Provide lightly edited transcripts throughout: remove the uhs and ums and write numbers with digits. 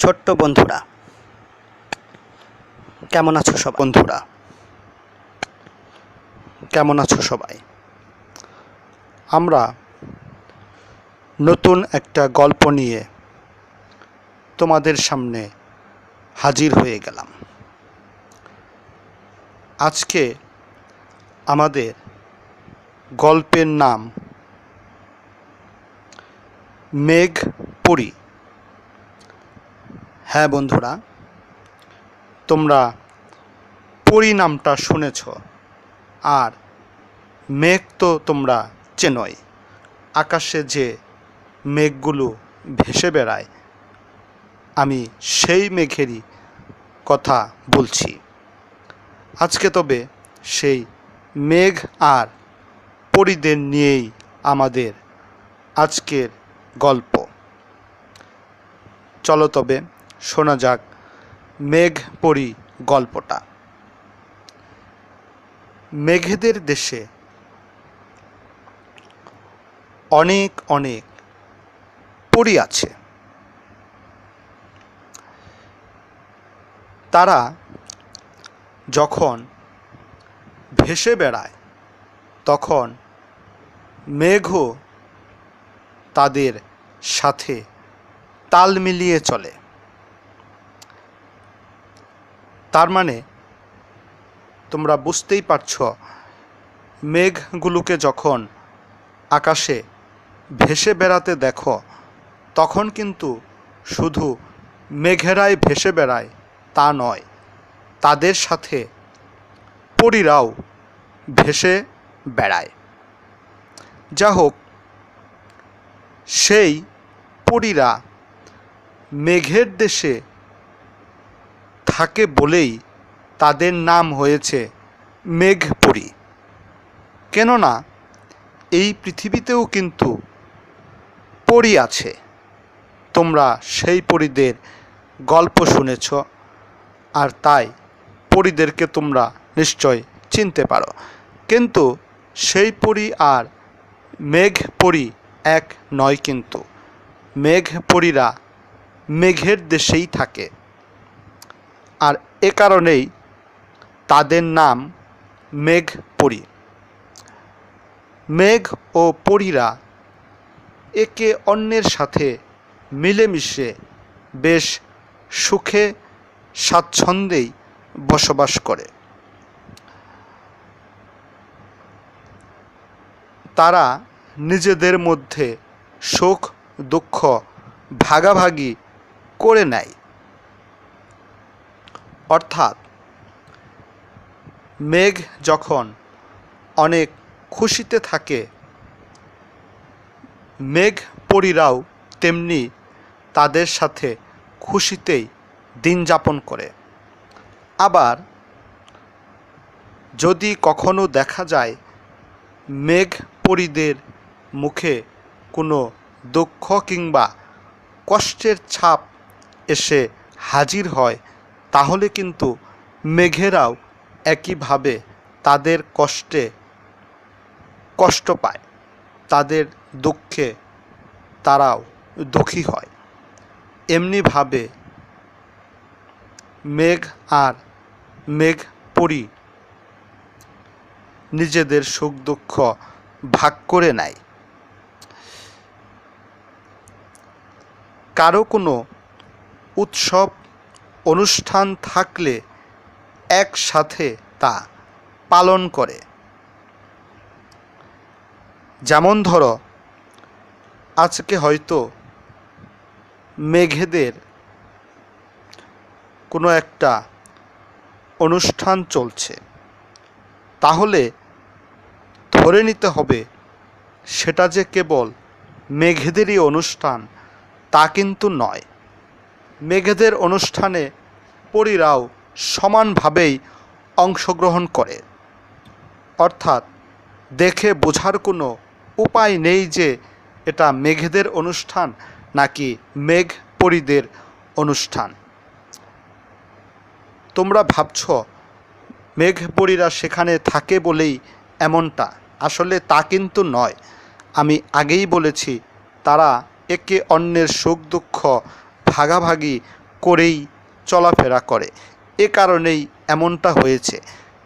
ছোট্ট বন্ধুরা, কেমন আছো সব? বন্ধুরা কেমন আছো সবাই? আমরা নতুন একটা গল্প নিয়ে তোমাদের সামনে হাজির হয়ে গেলাম। আজকে আমাদের গল্পের নাম মেঘপরী। হ্যাঁ বন্ধুরা, তোমরা পরী নামটা শুনেছ, আর মেঘ তো তোমরা চেনোই। আকাশে যে মেঘগুলো ভেসে বেড়ায়, আমি সেই মেঘেরই কথা বলছি। আজকে তবে সেই মেঘ আর পরীদের নিয়েই আমাদের আজকের গল্প। চলো তবে শোনা যাক মেঘপরী গল্পটা। মেঘেদের দেশে অনেক অনেক পরী আছে। তারা যখন ভেসে বেড়ায় তখন মেঘও তাদের সাথে তাল মিলিয়ে চলে। তার মানে তোমরা বুঝতেই পারছ, মেঘগুলোকে যখন আকাশে ভেসে বেড়াতে দেখো, তখন কিন্তু শুধু মেঘেরাই ভেসে বেড়ায় তা নয়, তাদের সাথে পরীরাও ভেসে বেড়ায়। যা হোক, সেই পরীরা মেঘের দেশে থাকে বলেই তাদের নাম হয়েছে মেঘপরী। কেননা এই পৃথিবীতেও কিন্তু পরী আছে। তোমরা সেই পরীদের গল্প শুনেছ, আর তাই পরীদেরকে তোমরা নিশ্চয় চিনতে পারো। কিন্তু সেই পরী আর মেঘপরী এক নয়। কিন্তু মেঘপরীরা মেঘের দেশেই থাকে, আর এ কারণেই তাদের নাম মেঘপরী। মেঘ ও পরীরা একে অন্যের সাথে মিলেমিশে বেশ সুখে স্বাচ্ছন্দ্যেই বসবাস করে। তারা নিজেদের মধ্যে সুখ দুঃখ ভাগাভাগি করে নেয়। অর্থাৎ মেঘ যখন অনেক খুশিতে থাকে, মেঘপরীরাও তেমনি তাদের সাথে খুশিতেই দিন যাপন করে। আবার যদি কখনো দেখা যায় মেঘপরীদের মুখে কোনো দুঃখ কিংবা কষ্টের ছাপ এসে হাজির হয়, তাহলে কিন্তু মেঘেরাও একইভাবে তাদের কষ্টে কষ্ট পায়, তাদের দুঃখে তারাও দুঃখী হয়। এমনিভাবে মেঘ আর মেঘপরী নিজেদের সুখ দুঃখ ভাগ করে নেয়। কারো কোনো উৎসব অনুষ্ঠান থাকলে একসাথে তা পালন করে। যেমন ধরো, আজকে হয়তো মেঘেদের কোনো একটা অনুষ্ঠান চলছে, তাহলে ধরে নিতে হবে সেটা যে কেবল মেঘেদেরই অনুষ্ঠান তা কিন্তু নয়। মেঘেদের অনুষ্ঠানে পরীরাও সমানভাবেই অংশগ্রহণ করে। অর্থাৎ দেখে বোঝার কোনো উপায় নেই যে এটা মেঘেদের অনুষ্ঠান নাকি মেঘপরীদের অনুষ্ঠান। তোমরা ভাবছ মেঘপরীরা সেখানে থাকে বলেই এমনটা, আসলে তা কিন্তু নয়। আমি আগেই বলেছি, তারা একে অন্যের সুখ দুঃখ ভাগাভাগি করেই চলাফেরা করে। এ কারণেই এমনটা হয়েছে।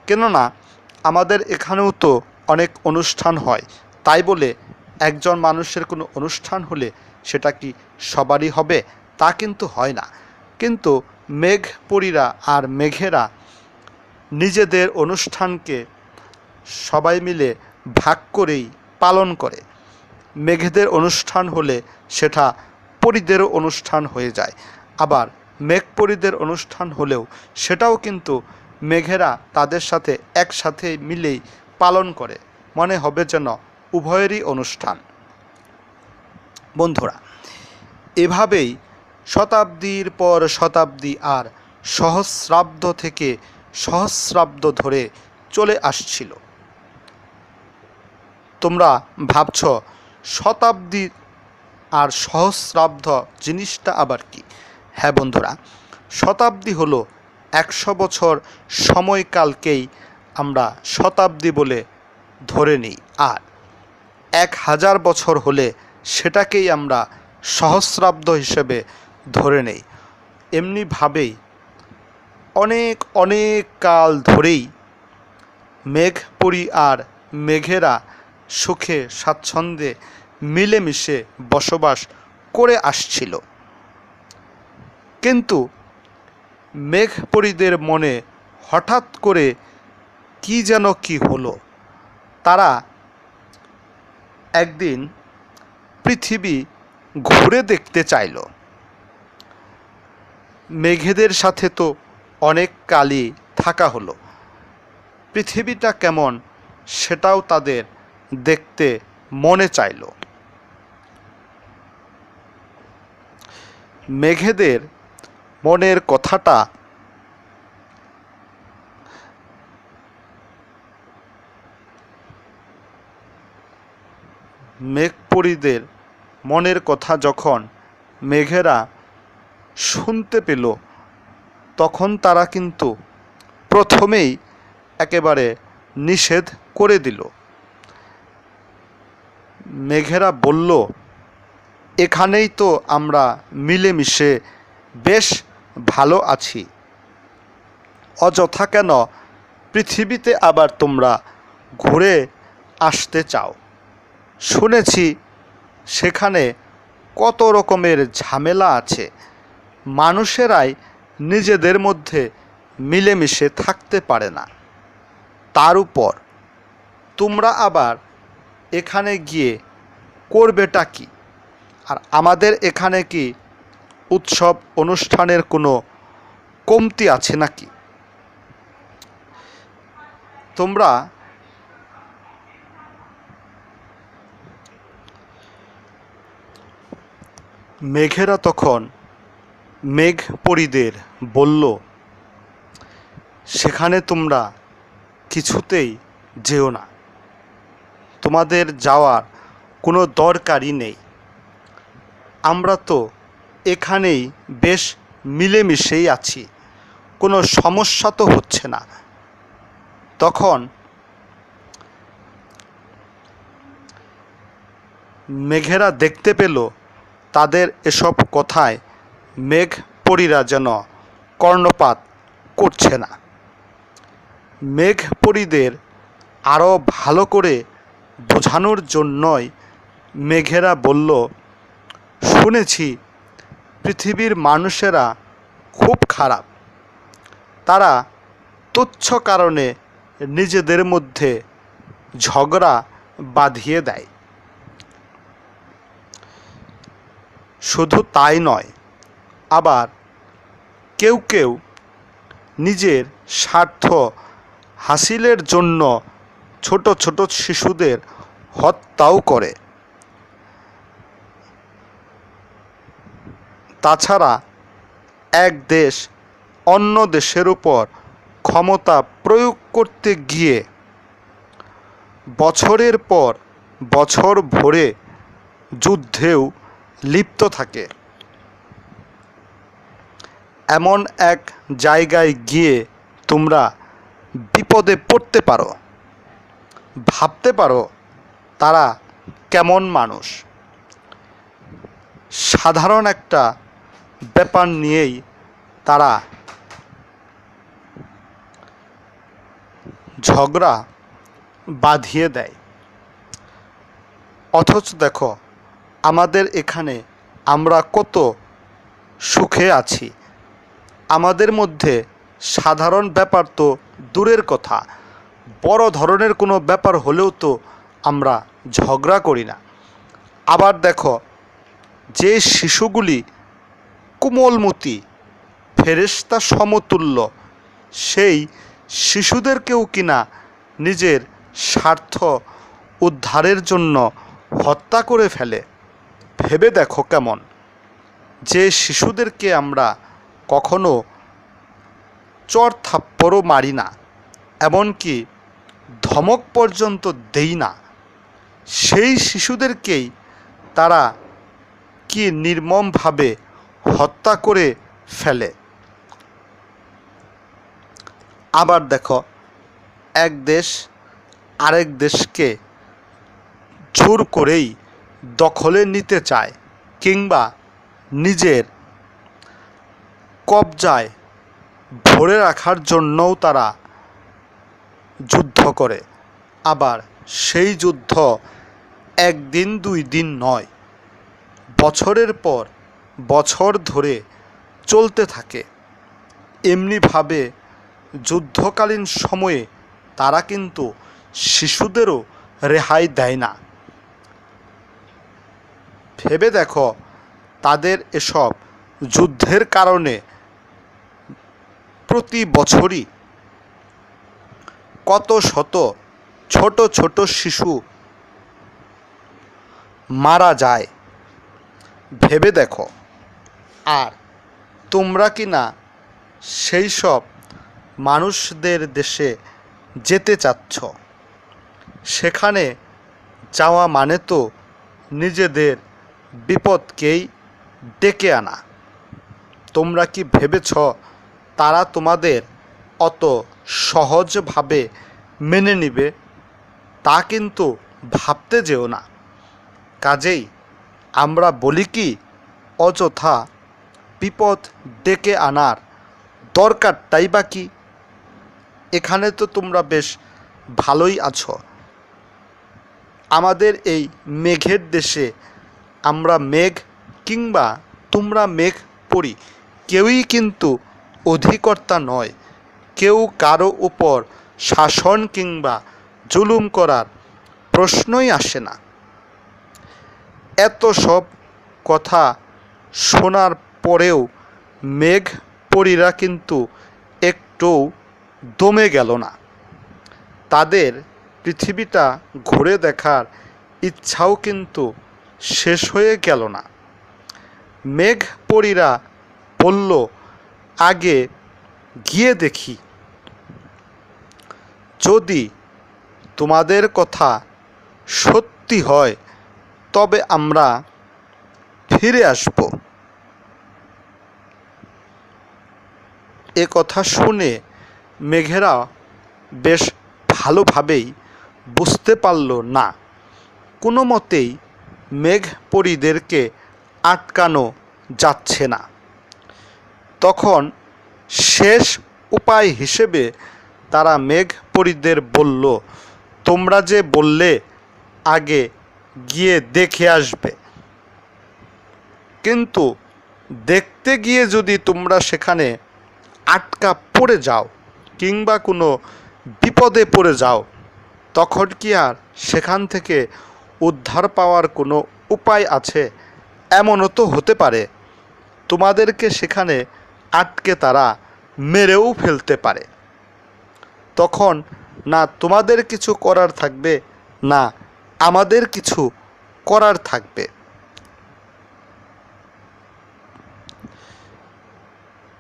কেননা আমাদের এখানেও তো অনেক অনুষ্ঠান হয়, তাই বলে একজন মানুষের কোনো অনুষ্ঠান হলে সেটা কি সবারই হবে? তা কিন্তু হয় না। কিন্তু মেঘপরীরা আর মেঘেরা নিজেদের অনুষ্ঠানকে সবাই মিলে ভাগ করেই পালন করে। মেঘেদের অনুষ্ঠান হলে সেটা পরীদেরও অনুষ্ঠান হয়ে যায়, আবার মেঘপরীদের অনুষ্ঠান হলেও সেটাও কিন্তু মেঘেরা তাদের সাথে একসাথে মিলেই পালন করে, মনে হবে যেন উভয়েরই অনুষ্ঠান। বন্ধুরা, এভাবেই শতাব্দীর পর শতাব্দী আর সহস্রাব্দ থেকে সহস্রাব্দ ধরে চলে আসছিল। তোমরা ভাবছ শতাব্দী আর সহস্রাব্দ জিনিসটা আবার কি? হ্যাঁ বন্ধুরা, শতাব্দী হলো 100 বছর সময়কালকেই আমরা শতাব্দী বলে ধরে নিই, আর 1000 বছর হলে সেটাকেই আমরা সহস্রাব্দ হিসেবে ধরে নেই। এমনিভাবেই অনেক অনেক কাল ধরেই মেঘপরী আর মেঘেরা সুখে স্বাচ্ছন্দ্যে মিলেমিশে বসবাস করে আসছিল। কিন্তু মেঘপরীদের মনে হঠাৎ করে কি যেন কি হলো। তারা একদিন পৃথিবী ঘুরে দেখতে চাইল। মেঘেদের সাথে তো অনেক কালই থাকা হলো, পৃথিবীটা কেমন সেটাও তাদের দেখতে মনে চাইল। মেঘেদের মনের কথাটা মেঘপরীদের মনের কথা যখন মেঘেরা শুনতে পেল, তখন তারা কিন্তু প্রথমেই একেবারে নিষেধ করে দিল। মেঘেরা বলল, এখানেই তো আমরা মিলেমিশে বেশ ভালো আছি, অযথা কেন পৃথিবীতে আবার তোমরা ঘুরে আসতে চাও? শুনেছি সেখানে কত রকমের ঝামেলা আছে, মানুষেরাই নিজেদের মধ্যে মিলেমিশে থাকতে পারে না। তার উপর তোমরা আবার এখানে গিয়ে করবেটা কি? আর আমাদের এখানে কি উৎসব অনুষ্ঠানের কোনো কমতি আছে নাকি? তোমরা মেঘেরা তখন মেঘপরীদের বলল, সেখানে তোমরা কিছুতেই যেও না, তোমাদের যাওয়ার কোনো দরকারই নেই, আমরা তো এখানেই বেশ মিলেমিশেই আছি, কোনো সমস্যা তো হচ্ছে না। তখন মেঘেরা দেখতে পেল তাদের এসব কথায় মেঘপরীরা যেন কর্ণপাত করছে না। মেঘপরীদের আরও ভালো করে বোঝানোর জন্যই মেঘেরা বলল, শুনেছি পৃথিবীর মানুষেরা খুব খারাপ, তারা তুচ্ছ কারণে নিজেদের মধ্যে ঝগড়া বাঁধিয়ে দেয়। শুধু তাই নয়, আবার কেউ কেউ নিজের স্বার্থ হাসিলের জন্য ছোট ছোট শিশুদের হত্যাও করে। তাছাড়া এক দেশ অন্য দেশের উপর ক্ষমতা প্রয়োগ করতে গিয়ে বছরের পর বছর ভরে যুদ্ধেও লিপ্ত থাকে। এমন এক জায়গায় গিয়ে তোমরা বিপদে পড়তে পারো। ভাবতে পারো তারা কেমন মানুষ। সাধারণ একটা ব্যাপার নিয়েই তারা ঝগড়া বাঁধিয়ে দেয়। অথচ দেখো আমাদের এখানে আমরা কত সুখে আছি। আমাদের মধ্যে সাধারণ ব্যাপার তো দূরের কথা, বড় ধরনের কোনো ব্যাপার হলেও তো আমরা ঝগড়া করি না। আবার দেখো যে শিশুগুলি কোমলমতি ফেরেশতা সমতুল্য, সেই শিশুদেরকেও কিনা নিজের স্বার্থ উদ্ধারের জন্য হত্যা করে ফেলে। ভেবে দেখো কেমন। যে শিশুদেরকে আমরা কখনো চর থাপ্পড়ও মারি না, এমনকি ধমক পর্যন্ত দেই না, সেই শিশুদেরকেই তারা কি নির্মমভাবে হত্যা করে ফেলে। আবার দেখো এক দেশ আরেক দেশকে জোর করেই দখলে নিতে চায় কিংবা নিজের কবজায় ভরে রাখার জন্যও তারা যুদ্ধ করে। আবার সেই যুদ্ধ একদিন দুই দিন নয়, বছরের পর বছর ধরে চলতে থাকে। এমনিভাবে যুদ্ধকালীন সময়ে তারা কিন্তু শিশুদেরও রেহাই দেয় না। ভেবে দেখো তাদের এসব যুদ্ধের কারণে প্রতি বছরই কত শত ছোট ছোট শিশু মারা যায়। ভেবে দেখো। আর তোমরা কি না সেই সব মানুষদের দেশে যেতে চাচ্ছ? সেখানে যাওয়া মানে তো নিজেদের বিপদকেই ডেকে আনা। তোমরা কি ভেবেছ তারা তোমাদের অত সহজভাবে মেনে নিবে? তা কিন্তু ভাবতে যেও না। কাজেই আমরা বলি কি, অযথা বিপদ ডেকে আনার দরকারটাই বা কি? এখানে তো তোমরা বেশ ভালোই আছো। আমাদের এই মেঘের দেশে আমরা মেঘ কিংবা তোমরা মেঘ পড়ি, কেউই কিন্তু অধিকর্তা নয়। কেউ কারো উপর শাসন কিংবা জুলুম করার প্রশ্নই আসে না। এত সব কথা শোনার পরেও মেঘ পরীরা কিন্তু একটুও দমে গেল না। তাদের পৃথিবীটা ঘুরে দেখার ইচ্ছাও কিন্তু শেষ হয়ে গেল না। মেঘ পরীরা বলল, আগে গিয়ে দেখি, যদি তোমাদের কথা সত্যি হয় তবে আমরা ফিরে আসব। এ কথা শুনে মেঘেরা বেশ ভালোভাবেই বুঝতে পারল না, কোনো মতেই মেঘ পরীদেরকে আটকানো যাচ্ছে না। তখন শেষ উপায় হিসেবে তারা মেঘ পরীদের বলল, তোমরা যে বললে আগে গিয়ে দেখে আসবে, কিন্তু দেখতে গিয়ে যদি তোমরা সেখানে আটকা পড়ে যাও কিংবা কোনো বিপদে পড়ে যাও, তখন কি আর সেখান থেকে উদ্ধার পাওয়ার কোনো উপায় আছে? এমনও তো হতে পারে তোমাদেরকে সেখানে আটকে তারা মেরেও ফেলতে পারে। তখন না তোমাদের কিছু করার থাকবে, না আমাদের কিছু করার থাকবে।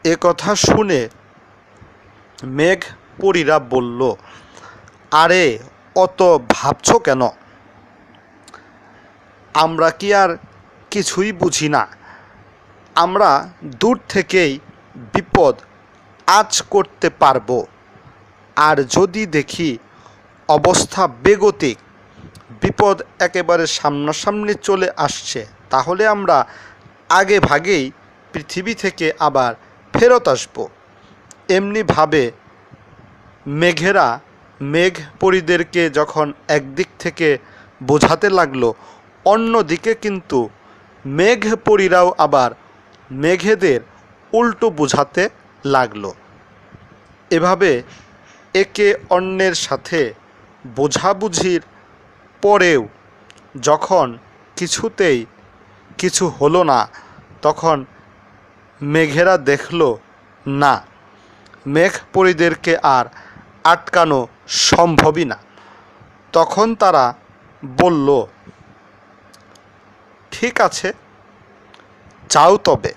এ কথা শুনে মেঘ পরীরা বলল, আরে অত ভাবছ কেন? আমরা কি আর কিছুই বুঝি না? আমরা দূর থেকেই বিপদ আঁচ করতে পারবো। আর যদি দেখি অবস্থা বেগতিক, বিপদ একেবারে সামনাসামনি চলে আসছে, তাহলে আমরা আগে ভাগেই পৃথিবী থেকে আবার ফেরত আসব। এমনিভাবে মেঘেরা মেঘ পরীদেরকে যখন একদিক থেকে বোঝাতে লাগলো, অন্যদিকে কিন্তু মেঘ পরীরাও আবার মেঘেদের উল্টো বোঝাতে লাগলো। এভাবে একে অন্যের সাথে বোঝাবুঝির পরেও যখন কিছুতেই কিছু হলো না, তখন মেঘেরা দেখল না, মেঘ পরীদেরকে আর আটকানো সম্ভবই না। তখন তারা বলল, ঠিক আছে, যাও তবে।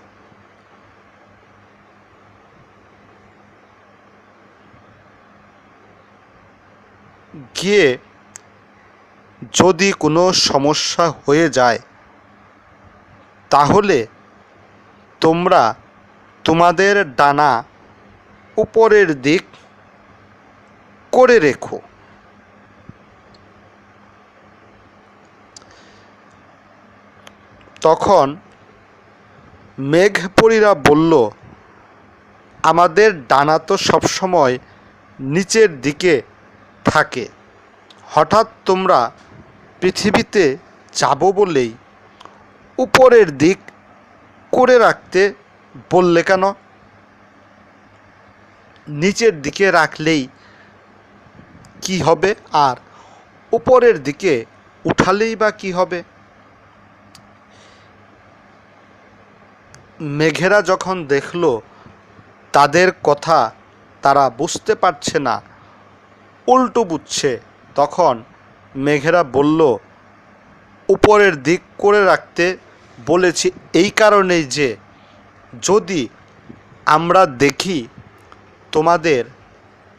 গিয়ে যদি কোনো সমস্যা হয়ে যায়, তাহলে তোমরা তোমাদের ডানা উপরের দিক করে রেখো। তখন মেঘপরীরা বলল, আমাদের ডানা তো সবসময় নিচের দিকে থাকে, হঠাৎ তোমরা পৃথিবীতে যাব বলেই উপরের দিক করে রাখতে বললে কেন? নিচের দিকে রাখলেই কি হবে, আর উপরের দিকে উঠালেই বা কি হবে? মেঘেরা যখন দেখল তাদের কথা তারা বুঝতে পারছে না, উল্টো বুঝছে, তখন মেঘেরা বলল, উপরের দিক করে রাখতে বলেছি এই কারণেই যে যদি আমরা দেখি তোমাদের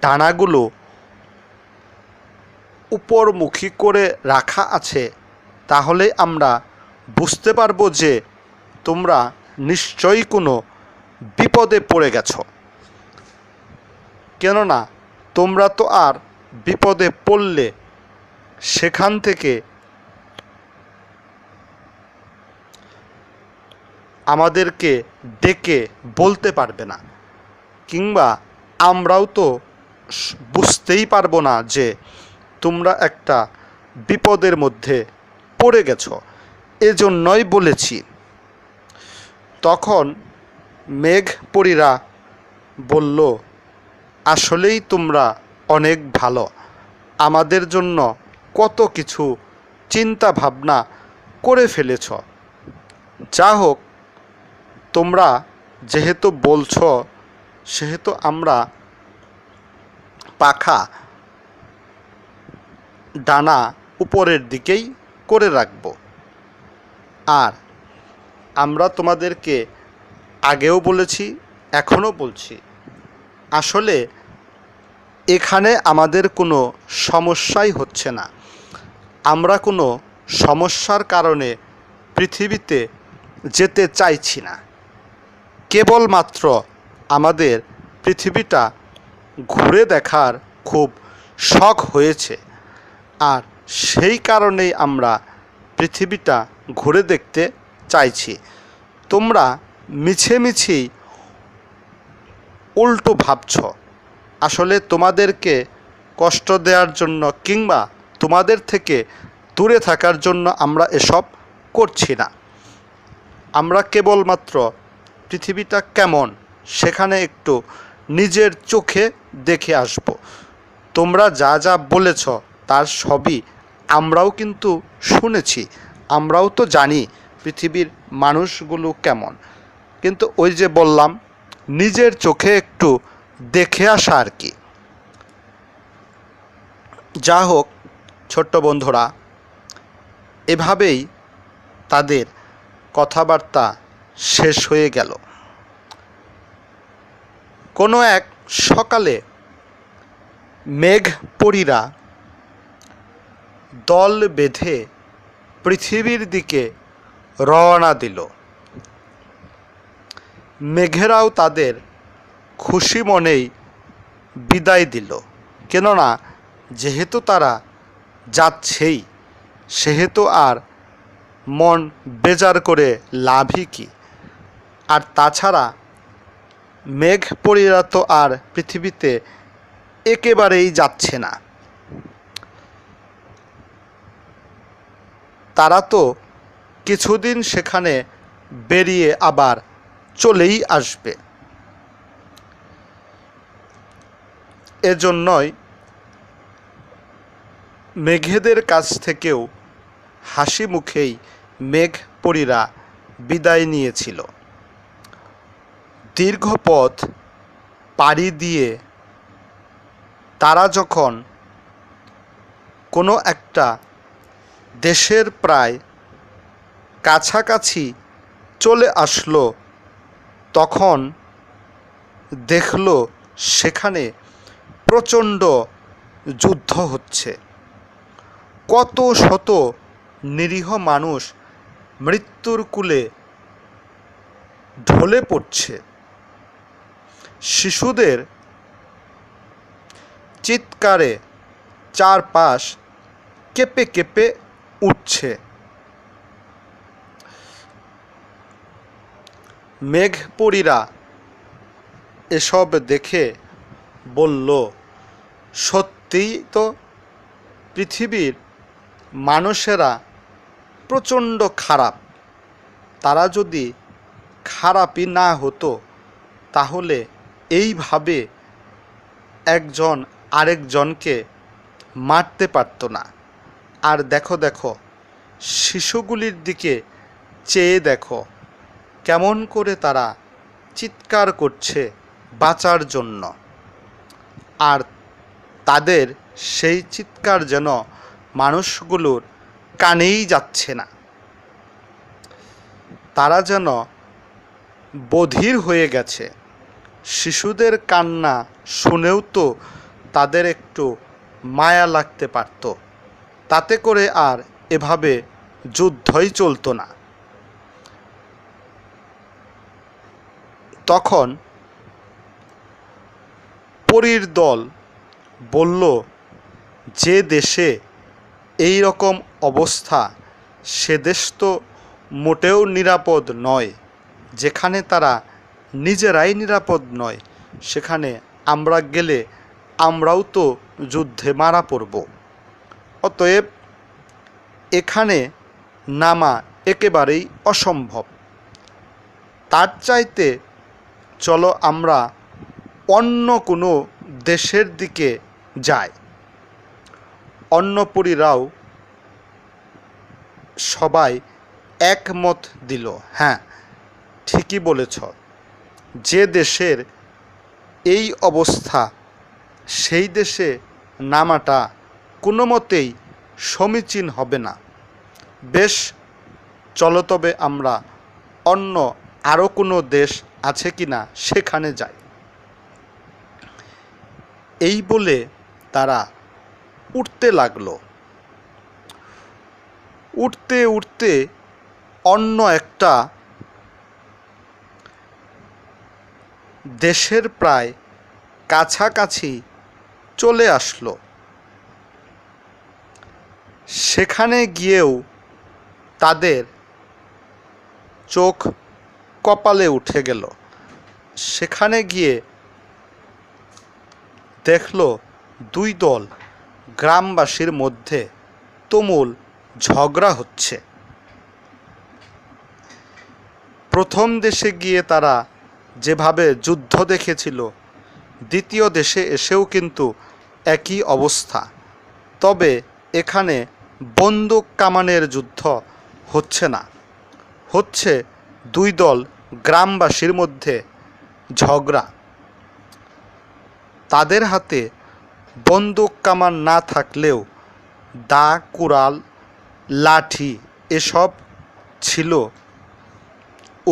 ডানাগুলো উপরমুখী করে রাখা আছে, তাহলে আমরা বুঝতে পারবো যে তোমরা নিশ্চয়ই কোনো বিপদে পড়ে গেছো। কেননা তোমরা তো আর বিপদে পড়লে সেখান থেকে আমাদেরকে ডেকে বলতে পারবে না, কিংবা আমরাও তো বুঝতেই পারবো না যে তোমরা একটা বিপদের মধ্যে পড়ে গেছো। এজন্যই বলেছি। তখন মেঘপরীরা বলল, আসলেই তোমরা অনেক ভালো, আমাদের জন্য কত কিছু চিন্তা ভাবনা করে ফেলেছ। যা হোক, তোমরা যেহেতু বলছো, সেহেতু আমরা পাখা ডানা উপরের দিকেই করে রাখব। আর আমরা তোমাদেরকে আগেও বলেছি, এখনও বলছি, আসলে এখানে আমাদের কোনো সমস্যাই হচ্ছে না। আমরা কোনো সমস্যার কারণে পৃথিবীতে যেতে চাইছি না। কেবলমাত্র আমাদের পৃথিবীটা ঘুরে দেখার খুব শখ হয়েছে, আর সেই কারণেই আমরা পৃথিবীটা ঘুরে দেখতে চাইছি। তোমরা মিছেমিছি উল্টো ভাবছ। আসলে তোমাদেরকে কষ্ট দেওয়ার জন্য কিংবা তোমাদের থেকে দূরে থাকার জন্য আমরা এসব করছি না। আমরা কেবলমাত্র পৃথিবীটা কেমন সেখানে একটু নিজের চোখে দেখে আসব। তোমরা যা যা বলেছ তার সবই আমরাও কিন্তু শুনেছি, আমরাও তো জানি পৃথিবীর মানুষগুলো কেমন, কিন্তু ওই যে বললাম, নিজের চোখে একটু দেখে আসা আর কি। যা হোক ছোট্ট বন্ধুরা, এভাবেই তাদের কথাবার্তা শেষ হয়ে গেল। কোনো এক সকালে মেঘপরীরা দল বেঁধে পৃথিবীর দিকে রওনা দিল। মেঘেরাও তাদের খুশি মনেই বিদায় দিল, কেননা যেহেতু তারা যাচ্ছেই, সেহেতু আর মন বেজার করে লাভই কি। আর তাছাড়া মেঘপরীরা তো আর পৃথিবীতে একেবারেই যাচ্ছে না, তারা তো কিছুদিন সেখানে বেরিয়ে আবার চলেই আসবে। এজন্যই মেঘেদের কাছ থেকেও হাসি মুখেই মেঘপরীরা বিদায় নিয়েছিল। দীর্ঘ পথ পাড়ি দিয়ে তারা যখন কোনো একটা দেশের প্রায় কাছাকাছি চলে আসলো, তখন দেখল সেখানে প্রচণ্ড যুদ্ধ হচ্ছে। কত শত নিরীহ মানুষ মৃত্যুর কূলে ঢলে পড়ছে। শিশুদের চিৎকারে চারপাশ কেঁপে কেঁপে উঠছে। মেঘপরীরা এসব দেখে বলল, সত্যিই তো পৃথিবীর মানুষেরা প্রচণ্ড খারাপ। তারা যদি খারাপই না হতো তাহলে এইভাবে একজন আরেকজনকে মারতে পারতো না। আর দেখো দেখো শিশুগুলির দিকে চেয়ে দেখো, কেমন করে তারা চিৎকার করছে বাঁচার জন্য। আর তাদের সেই চিৎকার যেন মানুষগুলোর কানেই যাচ্ছে না। তারা যেন বধির হয়ে গেছে। শিশুদের কান্না শুনেও তো তাদের একটু মায়া লাগতে পারত, তাতে করে আর এভাবে যুদ্ধই চলতো না। তখন পরীর দল বলল, যে দেশে এই রকম অবস্থা সে দেশ তো মোটেও নিরাপদ নয়। যেখানে তারা নিজেরাই নিরাপদ নয়, সেখানে আমরা গেলে আমরাও তো যুদ্ধে মারা পড়ব। অতএব এখানে নামা একেবারেই অসম্ভব। তার চাইতে চলো আমরা অন্য কোনো দেশের দিকে যাই। অন্য পরীরাও সবাই একমত দিল, হ্যাঁ ঠিকই বলেছ, যে দেশের এই অবস্থা সেই দেশে নামাটা কোনো মতেই সমীচীন হবে না। বেশ, চলো তবে আমরা অন্য আরও কোনো দেশ আছে কি না সেখানে যাই। এই বলে তারা উঠতে লাগলো। উঠতে উঠতে অন্য একটা দেশের প্রায় কাছাকাছি চলে আসলো। সেখানে গিয়েও তাদের চোখ কপালে উঠে গেল। সেখানে গিয়ে দেখল দুই দল গ্রামবাসীর মধ্যে তুমুল ঝগড়া হচ্ছে। প্রথম দেশে গিয়ে তারা যেভাবে যুদ্ধ দেখেছিল, দ্বিতীয় দেশে এসেও কিন্তু একই অবস্থা। তবে এখানে বন্দুক কামানের যুদ্ধ হচ্ছে না, হচ্ছে দুই দল গ্রামবাসীর মধ্যে ঝগড়া। তাদের হাতে বন্দুক কামান না থাকলেও দা, কুড়াল, লাঠি এসব ছিল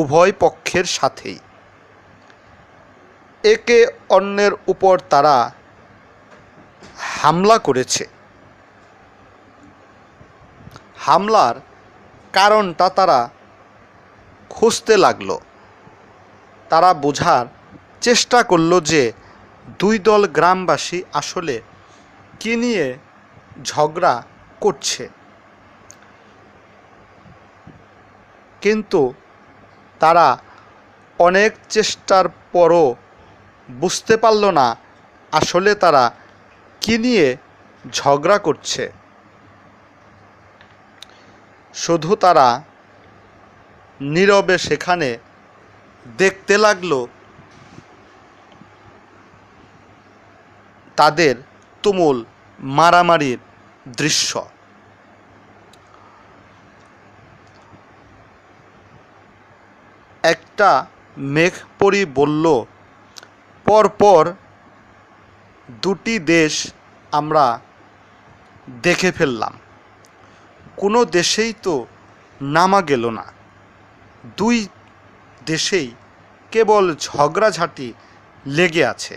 উভয় পক্ষের সাথেই। একে অন্যের উপর তারা হামলা করেছে। হামলার কারণটা তারা খুঁজতে লাগলো। তারা বোঝার চেষ্টা করলো যে দুই দল গ্রামবাসী আসলে কী নিয়ে ঝগড়া করছে। কিন্তু তারা অনেক চেষ্টার পরও বুঝতে পারল না আসলে তারা কী নিয়ে ঝগড়া করছে। শুধু তারা নীরবে সেখানে দেখতে লাগলো তাদের তুমুল মারামারির দৃশ্য। একটা মেঘপরি বলল, পরপর দুটি দেশ আমরা দেখে ফেললাম, কোনো দেশেই তো নামা গেল না, দুই দেশেই কেবল ঝগড়াঝাটি লেগে আছে।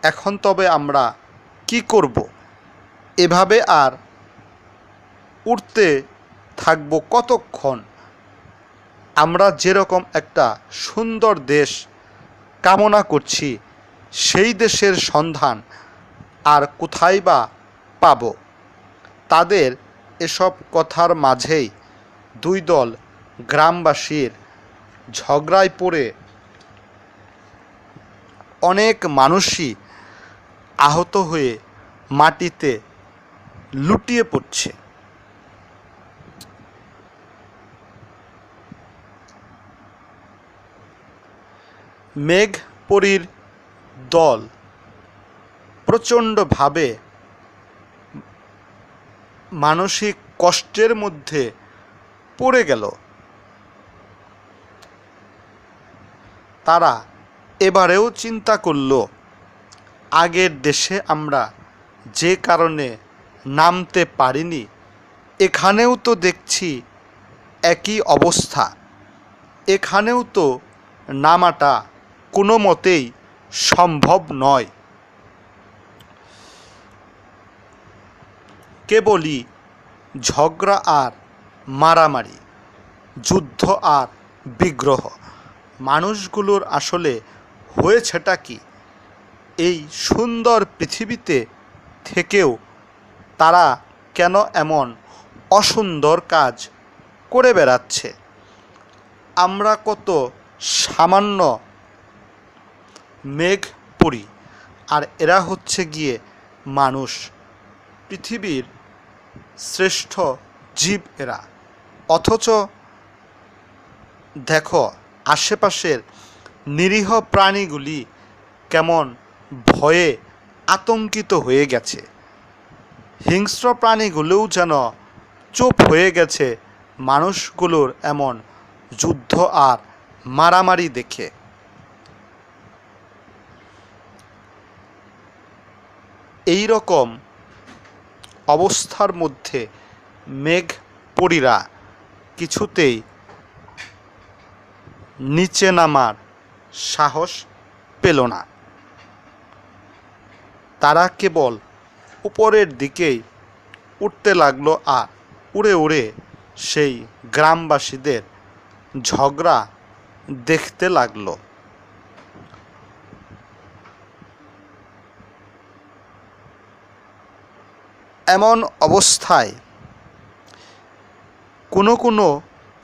এখন তবে আমরা কি করব? এভাবে আর উঠতে থাকব কতক্ষণ? আমরা যেরকম একটা সুন্দর দেশ কামনা করছি, সেই দেশের সন্ধান আর কোথায় বা পাব? তাদের এসব কথার মাঝেই দুই দল গ্রামবাসীর ঝগড়ায় পড়ে অনেক মানুষই আহত হয়ে মাটিতে লুটিয়ে পড়ছে। মেঘপরির দল প্রচণ্ডভাবে মানসিক কষ্টের মধ্যে পড়ে গেল। তারা এবারেও চিন্তা করল, আগের দেশে আমরা যে কারণে নামতে পারিনি, এখানেও তো দেখছি একই অবস্থা, এখানেও তো নামাটা কোনো মতেই সম্ভব নয়। কেবলই ঝগড়া আর মারামারি, যুদ্ধ আর বিগ্রহ। মানুষগুলোর আসলে হয়েছেটা কি? এই সুন্দর পৃথিবীতে থেকেও তারা কেন এমন অসুন্দর কাজ করে বেড়াচ্ছে? আমরা কত সামান্য মেঘপরি, আর এরা হচ্ছে গিয়ে মানুষ, পৃথিবীর শ্রেষ্ঠ জীব এরা। অথচ দেখো আশেপাশের নিরীহ প্রাণীগুলি কেমন ভয়ে আতঙ্কিত হয়ে গেছে। হিংস্র প্রাণীগুলোও যেন চুপ হয়ে গেছে মানুষগুলোর এমন যুদ্ধ আর মারামারি দেখে। এই রকম অবস্থার মধ্যে মেঘপরিরা কিছুতেই নিচে নামার সাহস পেল না। তারা কেবল উপরের দিকেই উঠতে লাগলো আর উড়ে উড়ে সেই গ্রামবাসীদের ঝগড়া দেখতে লাগলো। এমন অবস্থায় কোনো কোনো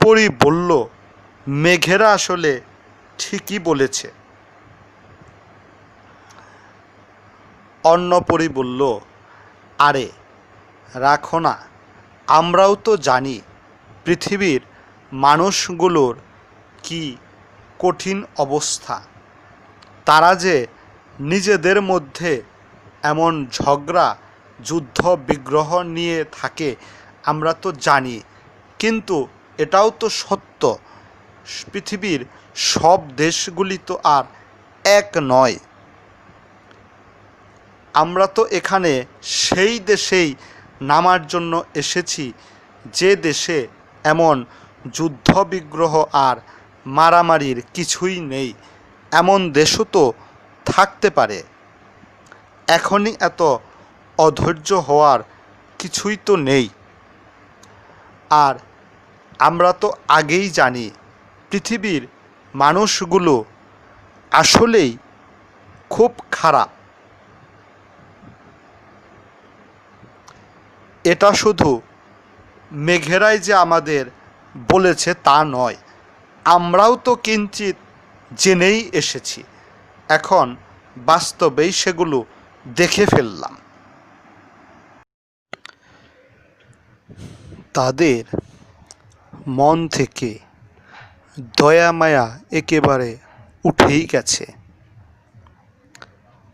পরী বলল, মেঘেরা আসলে ঠিকই বলেছে। অন্য পরী বলল, আরে রাখো না, আমরাও তো জানি পৃথিবীর মানুষগুলোর কি কঠিন অবস্থা। তারা যে নিজেদের মধ্যে এমন ঝগড়া যুদ্ধ বিগ্রহ নিয়ে থাকে আমরা তো জানি, কিন্তু এটাও তো সত্য, পৃথিবীর সব দেশগুলি তো আর এক নয়। আমরা তো এখানে সেই দেশেই নামার জন্য এসেছি যে দেশে এমন যুদ্ধ বিগ্রহ আর মারামারির কিছুই নেই। এমন দেশও তো থাকতে পারে। এখনই এত অধৈর্য হওয়ার কিছুই তো নেই। আর আমরা তো আগেই জানি পৃথিবীর মানুষগুলো আসলেই খুব খারাপ। এটা শুধু মেঘেরাই যে আমাদের বলেছে তা নয়, আমরাও তো কিঞ্চিত জেনেই এসেছি, এখন বাস্তবেই সেগুলো দেখে ফেললাম। তাদের মন থেকে দয়া মায়া একেবারে উঠেই গেছে।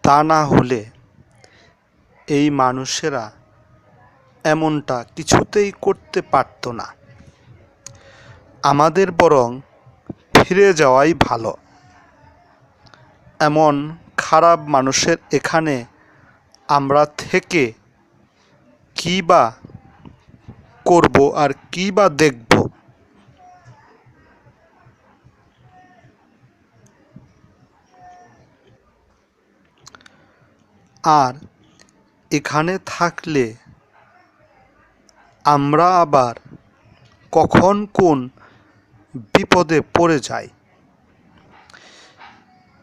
তা না হলে এই মানুষেরা এমনটা কিছুতেই করতে পারত না। আমাদের বরং ফিরে যাওয়াই ভালো। এমন খারাপ মানুষের এখানে আমরা থেকে কী বা করব আর কী বা দেখব? আর এখানে থাকলে আমরা আবার কখন কোন বিপদে পড়ে যাই।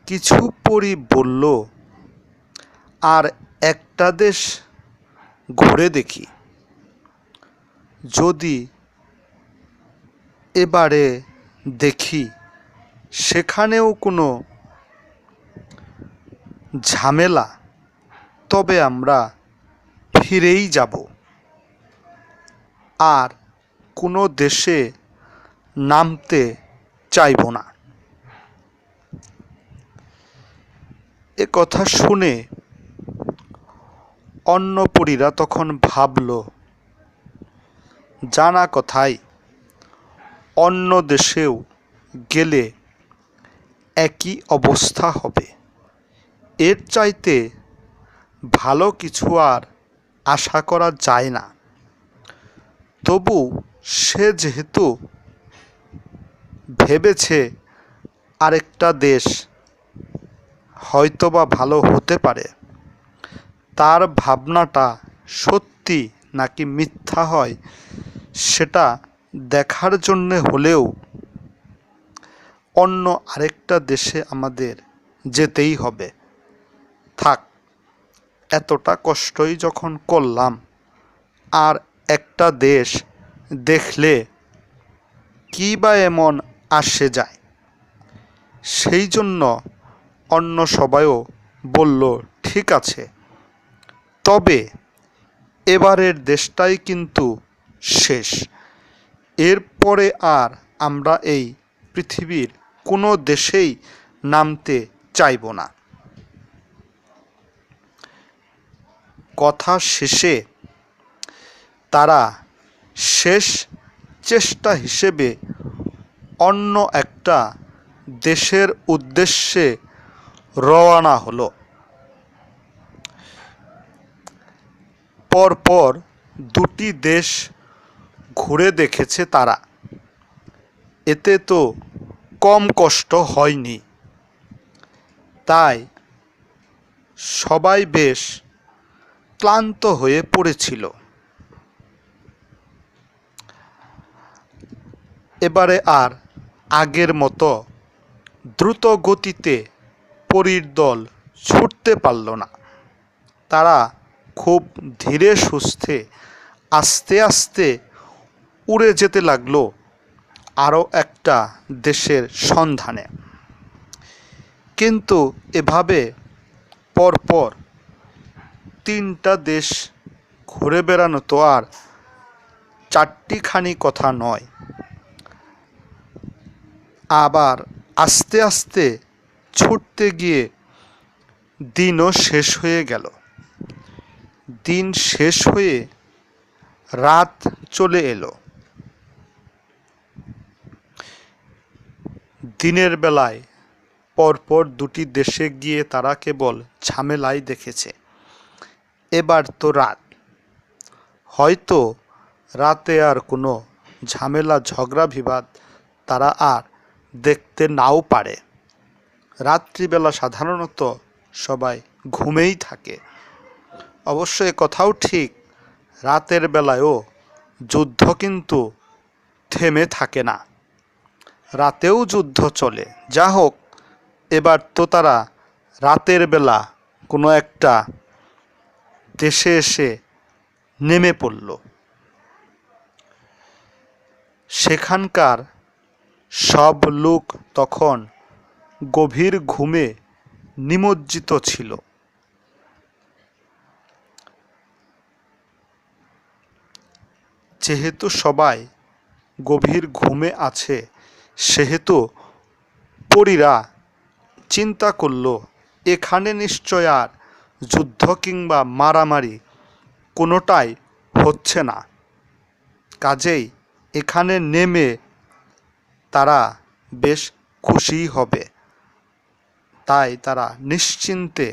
কিছু পড়ি বলল, আর একটা দেশ ঘুরে দেখি। যদি এবারে দেখি সেখানেও কোনো ঝামেলা, তবে আমরা ফিরেই যাব। আর কোনো দেশে নামতে চাইব না। এ কথা শুনে অন্নপরীরা তখন ভাবল, জানা কথাই, অন্য দেশেও গেলে একই অবস্থা হবে। এর চাইতে ভালো কিছু আর আশা করা যায় না। তবু সে যেহেতু ভেবেছে আরেকটা দেশ হয়তোবা ভালো হতে পারে, তার ভাবনাটা সত্যি নাকি মিথ্যা হয় সেটা দেখার জন্যে হলেও অন্য আরেকটা দেশে আমাদের যেতেই হবে। থাক, এতটা কষ্টই যখন করলাম, আর একটা দেশ দেখলে কী বা এমন আসে যায়। সেই জন্য অন্য সবাইও বলল, ঠিক আছে, তবে এবারের দেশটাই কিন্তু শেষ। এরপরে আর আমরা এই পৃথিবীর কোনো দেশেই নামতে চাইব না। কথা শেষে তারা শেষ চেষ্টা হিসেবে অন্য একটা দেশের উদ্দেশ্যে রওনা হলো। পরপর দুটি দেশ ঘুরে দেখেছে তারা। এতে তো কম কষ্ট হয়নি। তাই সবাই বেশ ক্লান্ত হয়ে পড়েছিল। এবারে আর আগের মতো দ্রুত গতিতে পরীর দল ছুটতে পারল না। তারা খুব ধীরে সুস্থে আস্তে আস্তে উড়ে যেতে লাগলো আরও একটা দেশের সন্ধানে। কিন্তু এভাবে পরপর তিনটা দেশ ঘুরে বেড়ানো তো আর চারটিখানি কথা নয়। আবার আস্তে আস্তে ছুটতে গিয়ে দিনও শেষ হয়ে গেল। দিন শেষ হয়ে রাত চলে এলো। দিনের বেলায় পরপর দুটি দেশে গিয়ে তারা কেবল ঝামেলাই দেখেছে। এবার তো রাত, হয়তো রাতে আর কোনো ঝামেলা ঝগড়া বিবাদ তারা আর দেখতে নাও পারে। রাত্রিবেলা সাধারণত সবাই ঘুমেই থাকে। অবশ্য এ কথাও ঠিক, রাতের বেলায়ও যুদ্ধ কিন্তু থেমে থাকে না, রাতেও যুদ্ধ চলে। যা হোক, এবার তো তারা রাতের বেলা কোনো একটা দেশে এসে নেমে পড়ল। সেখানকার সব লোক তখন গভীর ঘুমে নিমজ্জিত ছিল। যেহেতু সবাই গভীর ঘুমে আছে, সেহেতু পরীরা চিন্তা করল এখানে নিশ্চয় আর যুদ্ধ কিংবা মারামারি কোনোটাই হচ্ছে না, কাজেই এখানে নেমে তারা বেশ খুশি হবে। তাই তারা নিশ্চিন্তে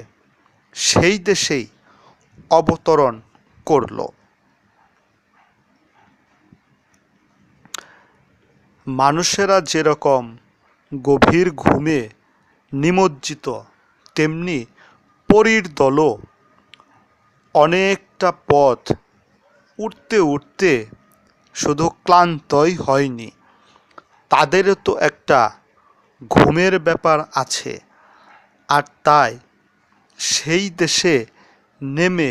সেই দেশেই অবতরণ করল। মানুষেরা যেরকম গভীর ঘুমে নিমজ্জিত, তেমনি পরীর দলও অনেকটা পথ উঠতে উঠতে শুধু ক্লান্তই হয়নি, তাদেরও তো একটা ঘুমের ব্যাপার আছে। আর তাই সেই দেশে নেমে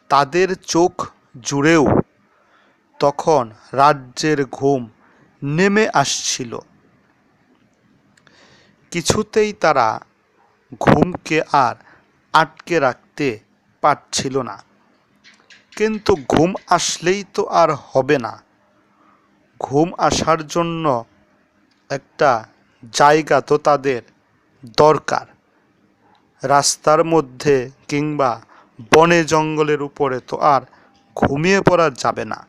তাদের চোখ জুড়েও তখন রাজ্যের ঘুম নেমে আসছিল। কিছুতেই তারা ঘুমকে আর আটকে রাখতে পারছিল না। কিন্তু ঘুম আসলেই তো আর হবে না, ঘুম আসার জন্য একটা জায়গা তো তাদের দরকার। রাস্তার মধ্যে কিংবা বনে জঙ্গলের উপরে তো আর ঘুমিয়ে পড়া যাবে না।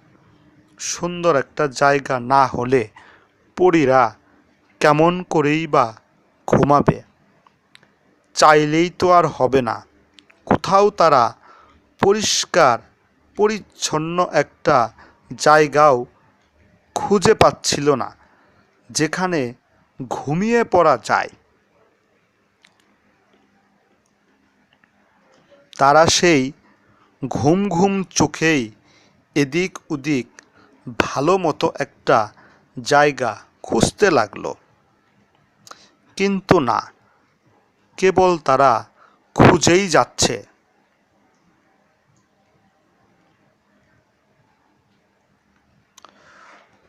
সুন্দর একটা জায়গা না হলে পরীরা কেমন করেই বা ঘুমাবে? চাইলেই তো আর হবে না। কোথাও তারা পরিষ্কার পরিচ্ছন্ন একটা জায়গাও খুঁজে পাচ্ছিল না যেখানে ঘুমিয়ে পড়া যায়। তারা সেই ঘুম ঘুম চোখেই এদিক ওদিক ভালো মতো একটা জায়গা খুঁজতে লাগলো। কিন্তু না, কেবল তারা খুঁজেই যাচ্ছে।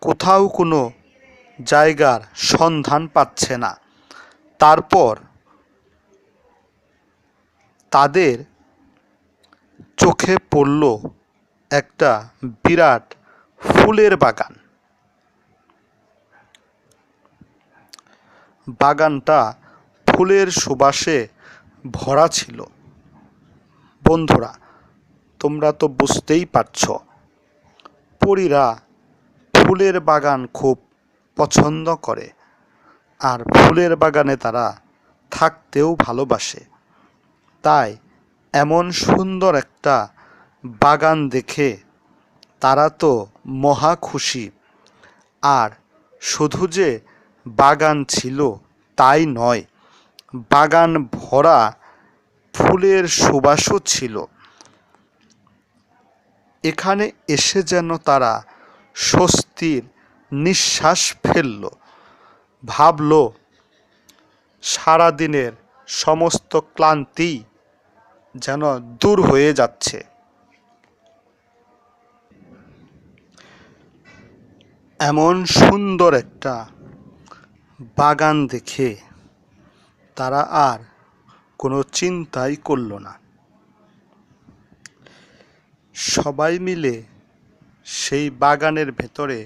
কোথাও কোনো জায়গার সন্ধান পাচ্ছে না। তারপর তাদের চোখে পড়ল একটা বিরাট ফুলের বাগান। বাগানটা ফুলের সুবাসে ভরা ছিল। বন্ধুরা, তোমরা তো বুঝতেই পারছ, পরীরা ফুলের বাগান খুব পছন্দ করে, আর ফুলের বাগানে তারা থাকতেও ভালোবাসে। তাই এমন সুন্দর একটা বাগান দেখে তারা তো মহা খুশি। আর শুধু যে বাগান ছিল তাই নয়, বাগান ভরা ফুলের সুবাসও ছিল। এখানে এসে যেন তারা স্বস্তির নিঃশ্বাস ফেলল। ভাবল সারাদিনের সমস্ত ক্লান্তি যেন দূর হয়ে যাচ্ছে। এমন সুন্দর একটা বাগান দেখে তারা আর কোনো চিন্তাই করল না। সবাই মিলে সেই বাগানের ভেতরে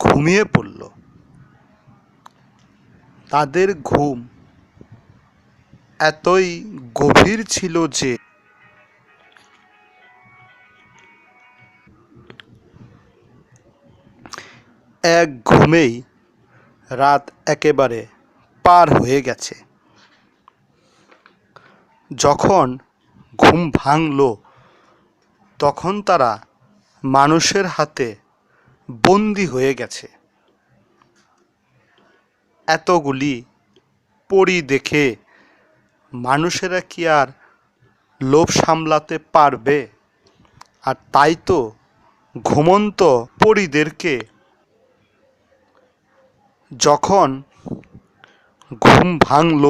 ঘুমিয়ে পড়ল। তাদের ঘুম এতই গভীর ছিল যে এক ঘুমেই রাত একেবারে পার হয়ে গেছে। যখন ঘুম ভাঙল, তখন তারা মানুষের হাতে বন্দী হয়ে গেছে। এতগুলি পরী দেখে মানুষেরা কি আর লোভ সামলাতে পারবে? আর তাই তো ঘুমন্ত পরীদেরকে যখন ঘুম ভাঙল,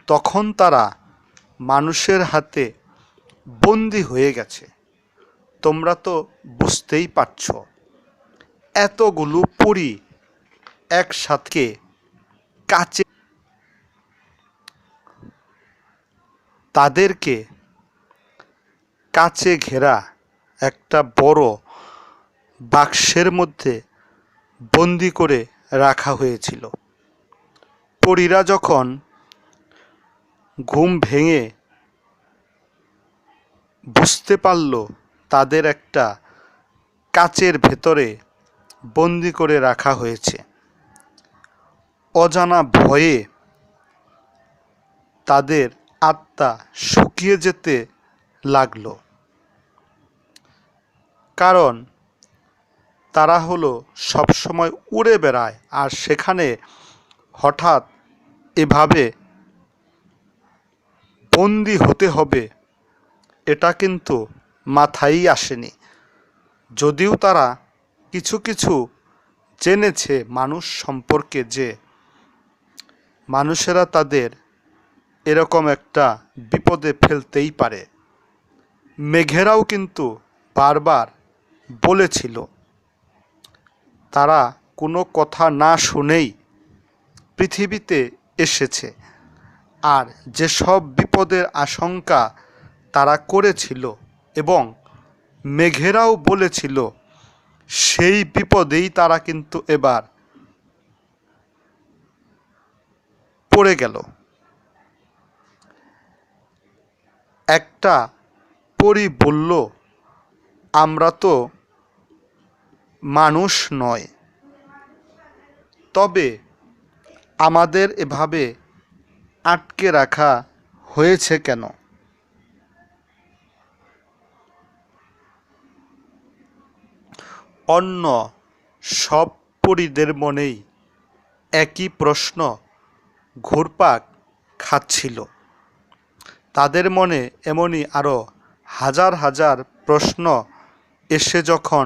তখন তারা মানুষের হাতে বন্দী হয়ে গেছে। তোমরা তো বুঝতেই পারছ, এতগুলো পরী একসাথে কাছে তাদেরকে কাচে ঘেরা একটা বড় বাক্সের মধ্যে বন্দি করে রাখা হয়েছিল। পরীরা যখন ঘুম ভেঙে বুঝতে পারল তাদের একটা কাচের ভেতরে বন্দি করে রাখা হয়েছে, অজানা ভয়ে তাদের আত্মা শুকিয়ে যেতে লাগল। কারণ তারা হলো সবসময় উড়ে বেড়ায়, আর সেখানে হঠাৎ এভাবে বন্দি হতে হবে এটা কিন্তু মাথায় আসেনি। যদিও তারা কিছু কিছু জেনেছে মানুষ সম্পর্কে, যে মানুষেরা তাদের এরকম একটা বিপদে ফেলতেই পারে। মেঘেরাও কিন্তু বারবার বলেছিল, তারা কোনো কথা না শুনেই পৃথিবীতে এসেছে, আর যেসব বিপদের আশঙ্কা তারা করেছিল এবং মেঘেরাও বলেছিল, সেই বিপদেই তারা কিন্তু এবার পড়ে গেল। একটা পরী বলল, আমরা তো মানুষ নয়, তবে আমাদের এভাবে আটকে রাখা হয়েছে কেন? অন্য সব পরীদের মনেই একই প্রশ্ন ঘুরপাক খাচ্ছিল। তাদের মনে এমনই আরও হাজার হাজার প্রশ্ন এসে যখন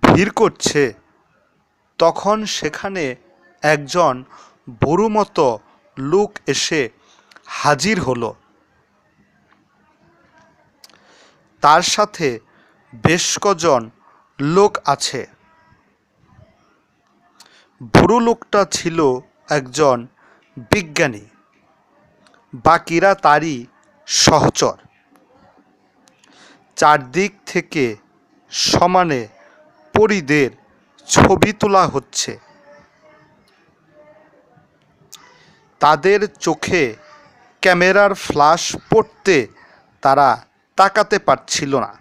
ভিড় করছে, তখন সেখানে একজন বুড়ো মতো লোক এসে হাজির হলো। তার সাথে বেশ কজন লোক আছে। বুড়ো লোকটা ছিল একজন বিজ্ঞানী, বাকিরা তারই সহচর। চারদিক থেকে সমানে পরীদের ছবি তোলা হচ্ছে। তাদের চোখে ক্যামেরার ফ্ল্যাশ পড়তে তারা তাকাতে পারছিল না।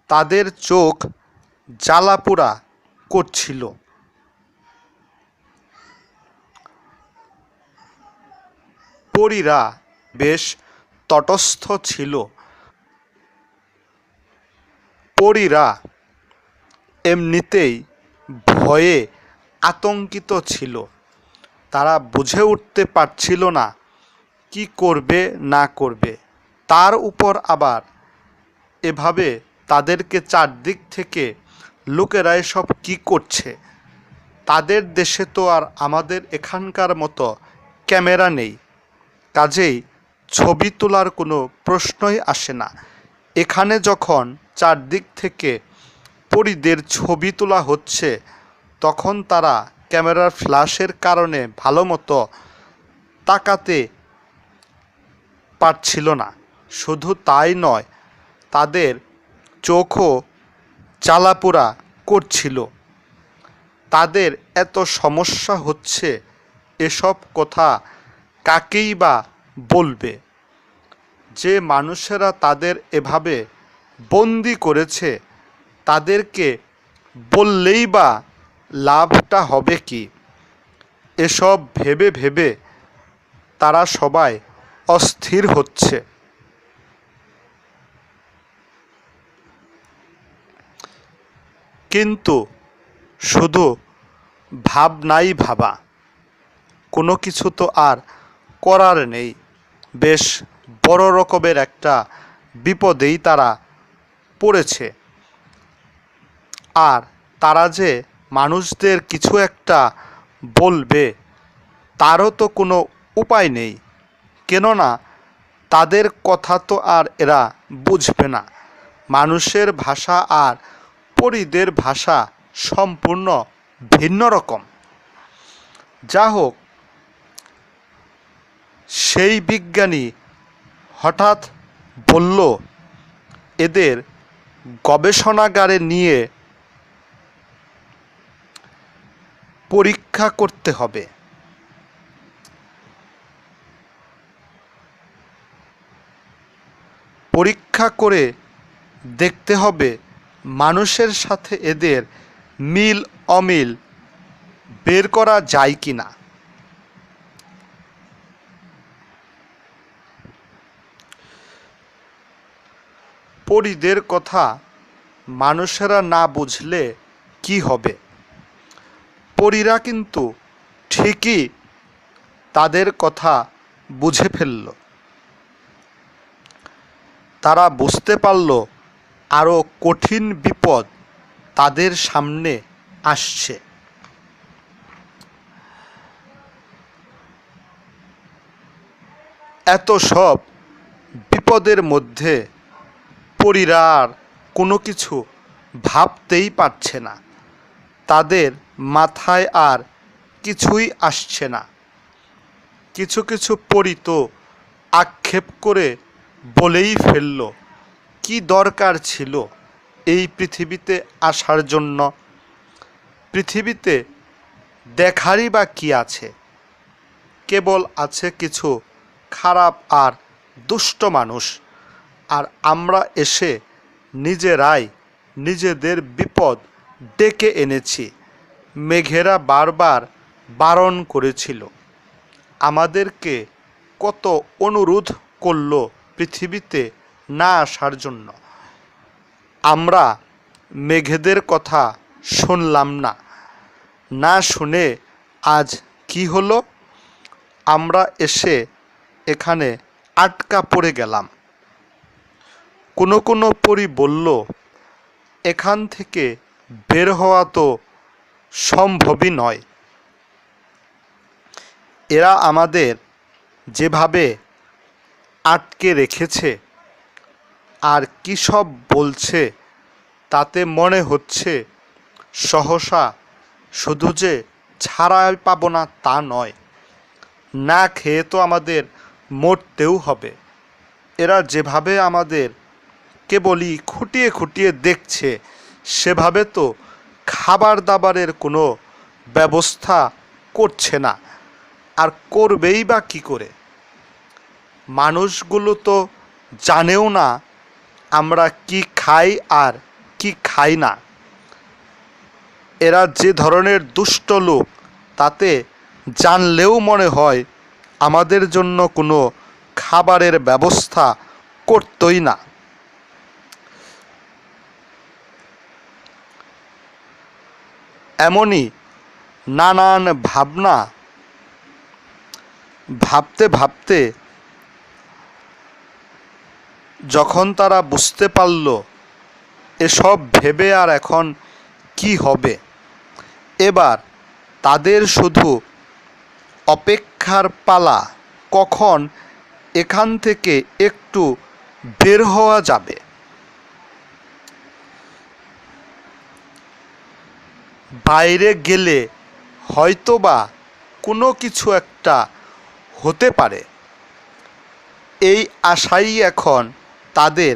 তাদের চোখ জ্বালাপোড়া করছিল। পরীরা বেশ তটস্থ ছিল। পরীরা এমনিতেই ভয়ে আতঙ্কিত ছিল। তারা বুঝে উঠতে পারছিল না কি করবে না করবে। তার উপর আবার এভাবে তাদেরকে চারদিক থেকে লোকেরা এসব কী করছে। তাদের দেশে তো আর আমাদের এখানকার মতো ক্যামেরা নেই, কাজেই ছবি তোলার কোনো প্রশ্নই আসে না। এখানে যখন চারদিক থেকে পরীদের ছবি তোলা হচ্ছে, তখন তারা ক্যামেরার ফ্ল্যাশের কারণে ভালো মতো তাকাতে পারছিল না। শুধু তাই নয়, তাদের চোখও জ্বালাপোড়া করছিল। তাদের এত সমস্যা হচ্ছে, এসব কথা কাকেই বা বলবে? যে মানুষেরা তাদের এভাবে বন্দি করেছে, তাদেরকে বললেই বা লাভটা হবে কি? এসব ভেবে ভেবে তারা সবাই অস্থির হচ্ছে। কিন্তু শুধু ভাবনাই ভাবা, কোনো কিছু তো আর করার নেই। বেশ বড় রকমের একটা বিপদেই তারা পড়েছে। আর তারা যে মানুষদের কিছু একটা বলবে, তারও তো কোনো উপায় নেই। কেননা তাদের কথা তো আর এরা বুঝবে না। মানুষের ভাষা আর পরীদের ভাষা সম্পূর্ণ ভিন্ন রকম। যা হোক, সেই বিজ্ঞানী হঠাৎ বলল, এদের গবেষণাগারে নিয়ে পরীক্ষা করতে হবে। পরীক্ষা করে দেখতে হবে মানুষের সাথে এদের মিল অমিল বের করা যায় কি না। পরীদের কথা মানুষেরা না বুঝলে কি হবে? পরীরা কিন্তু ঠিকই তাদের কথা বুঝে ফেলল। তারা বুঝতে পারল আরও কঠিন বিপদ তাদের সামনে আসছে। এত সব বিপদের মধ্যে পরীরা আর কোনো কিছু ভাবতেই পারছে না। তাদের মাথায় আর কিছুই আসছে না। কিছু কিছু পরী তো আক্ষেপ করে বলেই ফেলল, কি দরকার ছিল এই পৃথিবীতে আসার জন্য? পৃথিবীতে দেখারই বা কি আছে? কেবল আছে কিছু খারাপ আর দুষ্ট মানুষ। আর আমরা এসে নিজেরাই নিজেদের বিপদ ডেকে এনেছি। মেঘেরা বারবার বারণ করেছিল, আমাদেরকে কত অনুরোধ করল পৃথিবীতে না আসার জন্য। আমরা মেঘেদের কথা শুনলাম না। না শুনে আজ কি হলো? আমরা এসে এখানে আটকা পড়ে গেলাম। কোনো কোনো পরী বলল, এখান থেকে বের হওয়া তো সম্ভবই নয়। এরা আমাদের যেভাবে আটকে রেখেছে আর কী সব বলছে, তাতে মনে হচ্ছে সহসা শুধু যে ছাড়াই পাবো না তা নয়, না খেয়ে তো আমাদের মরতেও হবে। এরা যেভাবে আমাদের কেবলই খুঁটিয়ে খুঁটিয়ে দেখছে, সেভাবে তো খাবার দাবারের কোনো ব্যবস্থা করছে না। আর করবেই বা কী করে? মানুষগুলো তো জানেও না আমরা কি খাই আর কি খাই না। এরা যে ধরনের দুষ্ট লোক, তাতে জানলেও মনে হয় আমাদের জন্য কোনো খাবারের ব্যবস্থা করতই না। এমনই নানান ভাবনা ভাবতে ভাবতে যখন তারা বুঝতে পারল এসব ভেবে আর এখন কি হবে, এবার তাদের শুধু অপেক্ষার পালা, কখন এখান থেকে একটু বের হওয়া যাবে। বাইরে গেলে হয়তোবা কোনো কিছু একটা হতে পারে, এই আশাই এখন তাদের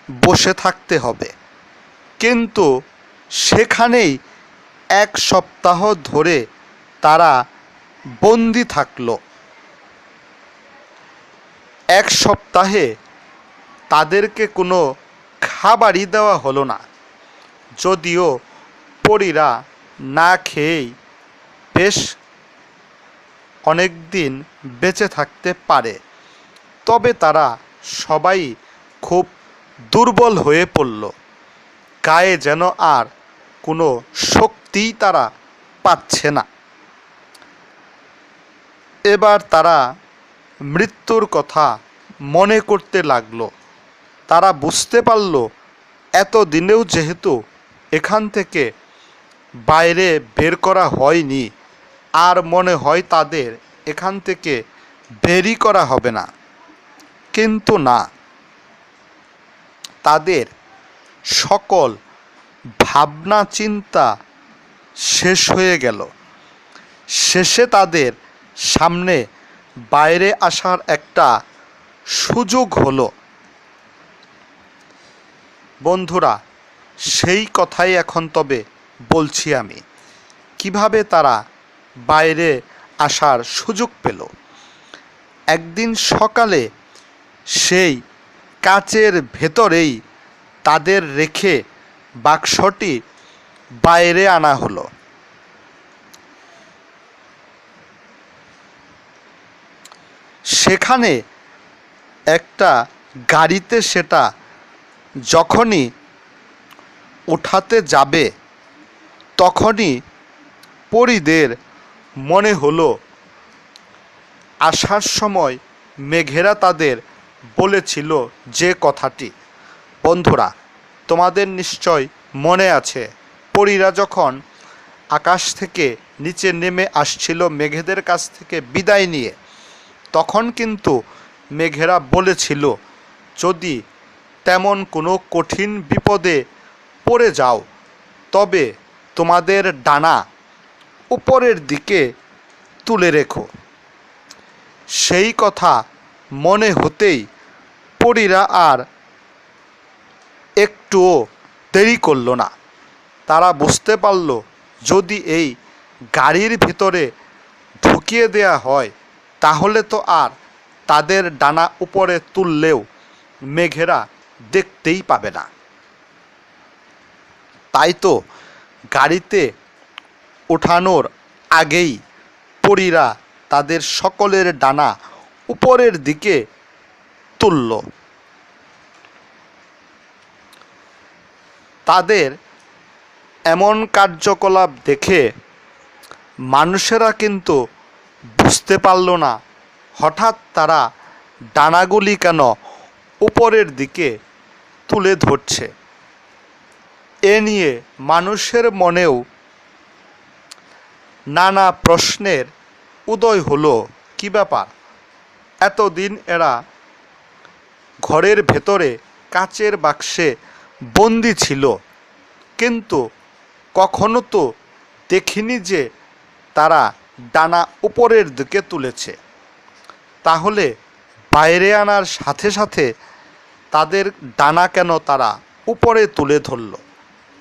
বসে থাকতে হবে। কিন্তু সেখানেই 1 সপ্তাহ ধরে তারা বন্দি থাকলো। 1 সপ্তাহে তাদেরকে কোনো খাবারই দেওয়া হলো না। যদিও পরীরা না খেয়েই বেশ অনেক দিন বেঁচে থাকতে পারে, তবে তারা সবাই খুব দুর্বল হয়ে পড়ল। গায়ে যেন আর কোনো শক্তিই তারা পাচ্ছে না। এবার তারা মৃত্যুর কথা মনে করতে লাগলো। তারা বুঝতে পারল এতদিনেও যেহেতু এখান থেকে বাইরে বের করা হয়নি, আর মনে হয় তাদের এখান থেকে বেরই করা হবে না। কিন্তু না, তাদের সকল ভাবনা চিন্তা শেষ হয়ে গেল। শেষে তাদের সামনে বাইরে আসার একটা সুযোগ হলো। বন্ধুরা, সেই কথাই এখন তবে বলছি আমি, কিভাবে তারা বাইরে আসার সুযোগ পেল। একদিন সকালে সেই কাচের ভেতরেই তাদের রেখে বাক্সটি বাইরে আনা হলো। সেখানে একটা গাড়িতে সেটা যখনই ওঠাতে যাবে তখনই পরীদের মনে হলো আসার সময় মেঘেরা তাদের বলেছিল যে কথাটি। বন্ধুরা, তোমাদের নিশ্চয় মনে আছে, পরীরা যখন আকাশ থেকে নিচে নেমে আসছিল মেঘেদের কাছ থেকে বিদায় নিয়ে, তখন কিন্তু মেঘেরা বলেছিল, যদি তেমন কোনো কঠিন বিপদে পড়ে যাও তবে তোমাদের ডানা উপরের দিকে তুলে রেখো। সেই কথা মনে হতেই পরীরা আর একটুও দেরি করল না। তারা বুঝতে পারল, যদি এই গাড়ির ভিতরে ঢুকিয়ে দেয়া হয় তাহলে তো আর তাদের ডানা উপরে তুললেও মেঘেরা দেখতেই পাবে না। তাই তো গাড়িতে ওঠানোর আগেই পরীরা তাদের সকলের ডানা উপরের দিকে তুলল। তাদের এমন কার্যকলাপ দেখে মানুষেরা কিন্তু বুঝতে পারল না হঠাৎ তারা ডানাগুলি কেন উপরের দিকে তুলে ধরছে। এ নিয়ে মানুষের মনেও নানা প্রশ্নের উদয় হলো, কি ব্যাপার, এতদিন এরা ঘরের ভেতরে কাচের বাক্সে বন্দি ছিল, কিন্তু কখনো তো দেখিনি যে তারা ডানা উপরের দিকে তুলেছে। তাহলে বাইরে আনার সাথে সাথে তাদের ডানা কেন তারা উপরে তুলে ধরল?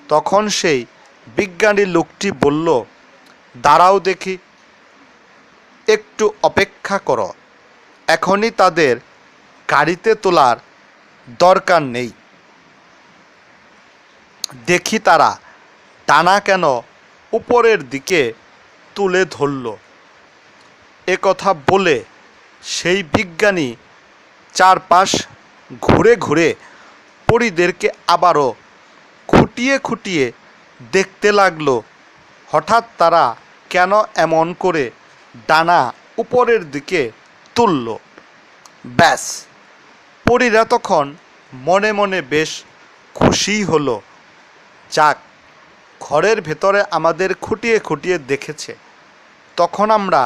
তখন সেই বিজ্ঞানী লোকটি বলল, দাঁড়াও দেখি, একটু অপেক্ষা করো, এখনই তাদের গাড়িতে তোলার দরকার নেই, দেখি তারা ডানা কেন উপরের দিকে তুলে ধরল। এ কথা বলে সেই বিজ্ঞানী চারপাশ ঘুরে ঘুরে পরীদেরকে আবারও খুঁটিয়ে খুঁটিয়ে দেখতে লাগলো, হঠাৎ তারা কেন এমন করে ডানা উপরের দিকে তুলল। ব্যাস, পরীরা তখন মনে মনে বেশ খুশি হলো, যাক, ঘরের ভেতরে আমাদের খুঁটিয়ে খুঁটিয়ে দেখেছে, তখন আমরা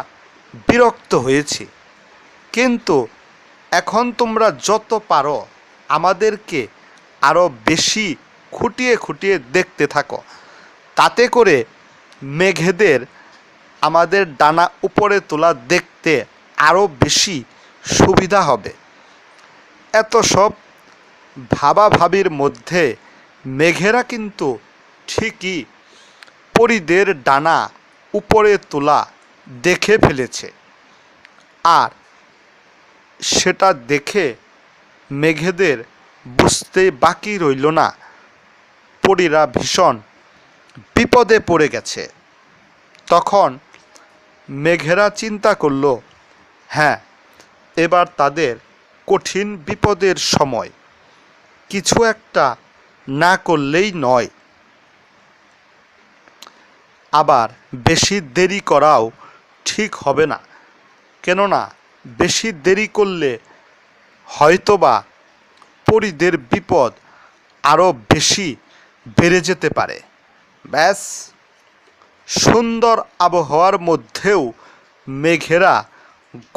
বিরক্ত হয়েছি, কিন্তু এখন তোমরা যত পারো আমাদেরকে আরও বেশি খুঁটিয়ে খুঁটিয়ে দেখতে থাকো, তাতে করে মেঘেদের আমাদের ডানা উপরে তোলা দেখতে আরও বেশি সুবিধা হবে। এত সব ভাবাভাবির মধ্যে মেঘেরা কিন্তু ঠিকই পরীদের ডানা উপরে তোলা দেখে ফেলেছে। আর সেটা দেখে মেঘেদের বুঝতে বাকি রইল না পরীরা ভীষণ বিপদে পড়ে গেছে। তখন মেঘেরা চিন্তা করল, হ্যাঁ, এবার তাদের কঠিন বিপদের সময়, কিছু একটা না করলেই নয়। আবার বেশি দেরি করাও ঠিক হবে না, কেননা বেশি দেরি করলে হয়তোবা পরীদের বিপদ আরও বেশি বেড়ে যেতে পারে। ব্যাস, সুন্দর আবহাওয়ার মধ্যেও মেঘেরা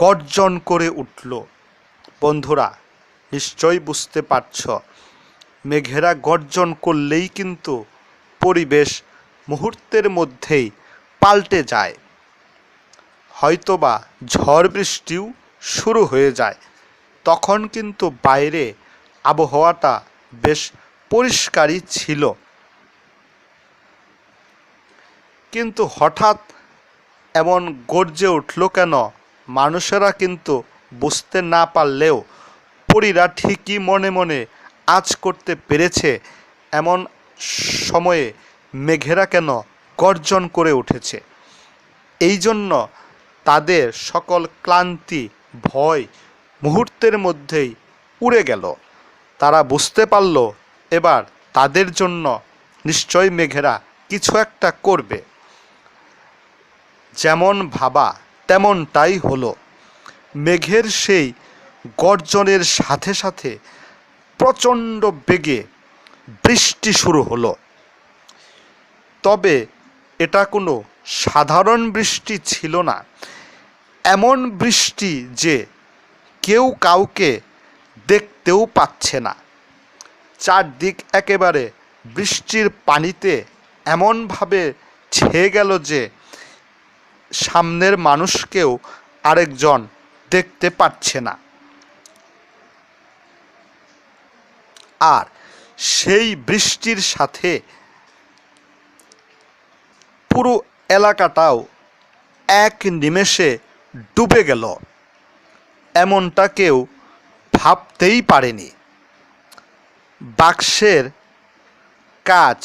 গর্জন করে উঠল। বন্ধুরা, নিশ্চয়ই বুঝতে পারছ, মেঘেরা গর্জন করলেই কিন্তু পরিবেশ মুহূর্তের মধ্যেই পাল্টে যায়, হয়তোবা ঝড় বৃষ্টিও শুরু হয়ে যায়। তখন কিন্তু বাইরে আবহাওয়াটা বেশ পরিষ্কারই ছিল, কিন্তু হঠাৎ এমন গর্জে উঠল কেন মানুষেরা কিন্তু বুঝতে না পারলেও পরীরা ঠিকই মনে মনে আঁচ করতে পেরেছে এমন সময়ে মেঘেরা কেন গর্জন করে উঠেছে। এই জন্য তাদের সকল ক্লান্তি ভয় মুহূর্তের মধ্যেই উড়ে গেল। তারা বুঝতে পারল এবার তাদের জন্য নিশ্চয় মেঘেরা কিছু একটা করবে। যেমন ভাবা তেমনটাই হলো। মেঘের সেই গর্জনের সাথে সাথে প্রচণ্ড বেগে বৃষ্টি শুরু হলো। তবে এটা কোনো সাধারণ বৃষ্টি ছিল না, এমন বৃষ্টি যে কেউ কাউকে দেখতেও পাচ্ছে না। চারদিক একেবারে বৃষ্টির পানিতে এমনভাবে ছেয়ে গেল যে সামনের মানুষকেও আরেকজন দেখতে পাচ্ছে না। আর সেই বৃষ্টির সাথে পুরো এলাকাটাও এক নিমেষে ডুবে গেল, এমনটা কেউ ভাবতেই পারেনি। বাক্সের কাজ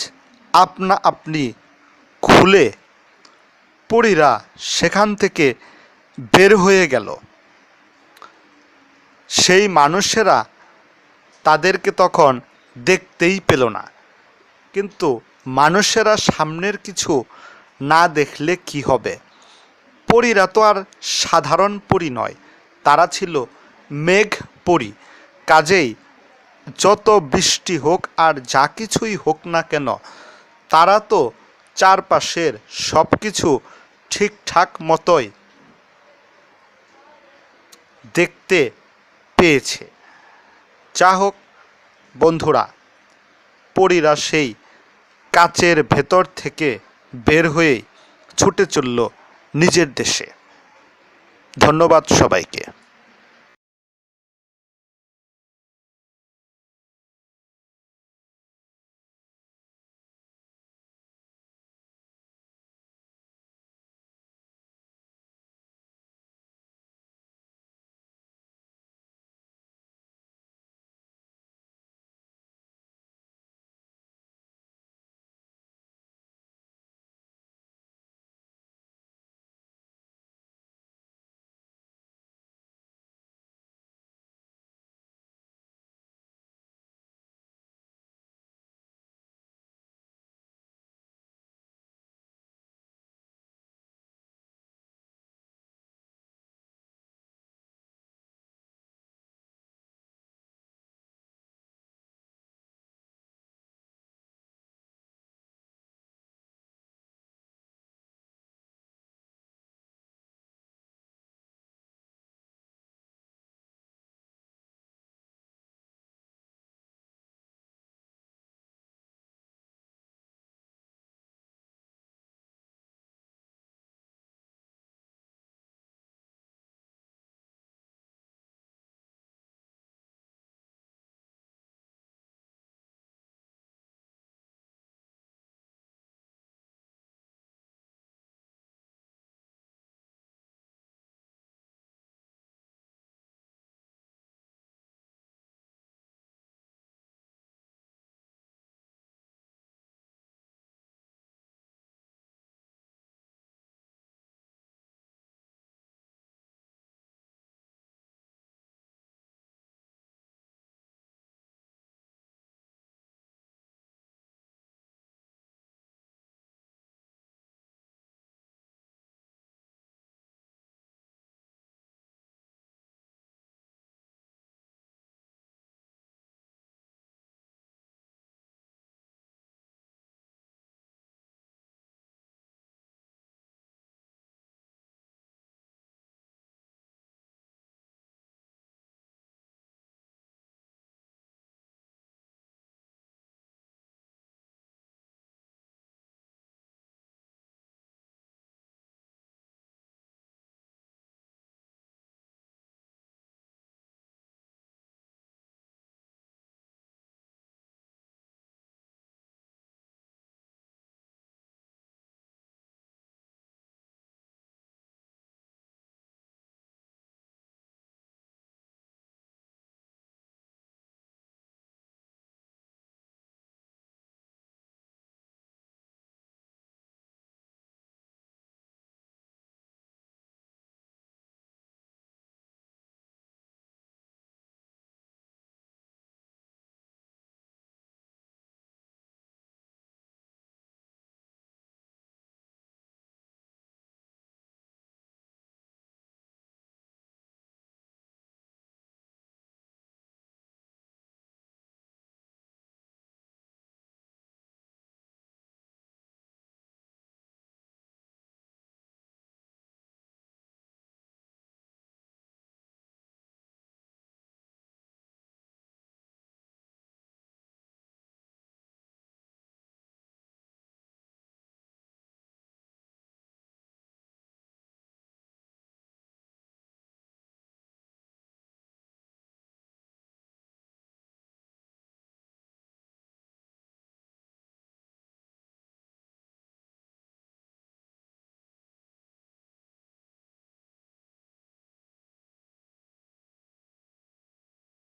আপনা আপনি খুলে পরীরা সেখান থেকে বের হয়ে গেল। সেই মানুষেরা তাদেরকে তখন দেখতেই পেল না। কিন্তু মানুষেরা সামনের কিছু না দেখলে কি হবে? পরীরা তো আর সাধারণ পরী নয়, তারা ছিল মেঘ পরী। কাজেই যত বৃষ্টি হোক আর যা কিছুই হোক না কেন, তারা তো চারপাশের সব কিছু ঠিকঠাক মতোই দেখতে পেয়েছে। যা হোক বন্ধুরা, পরীরা সেই কাচের ভেতর থেকে বের হয়ে ছুটে চলল নিজের দেশে। ধন্যবাদ সবাইকে।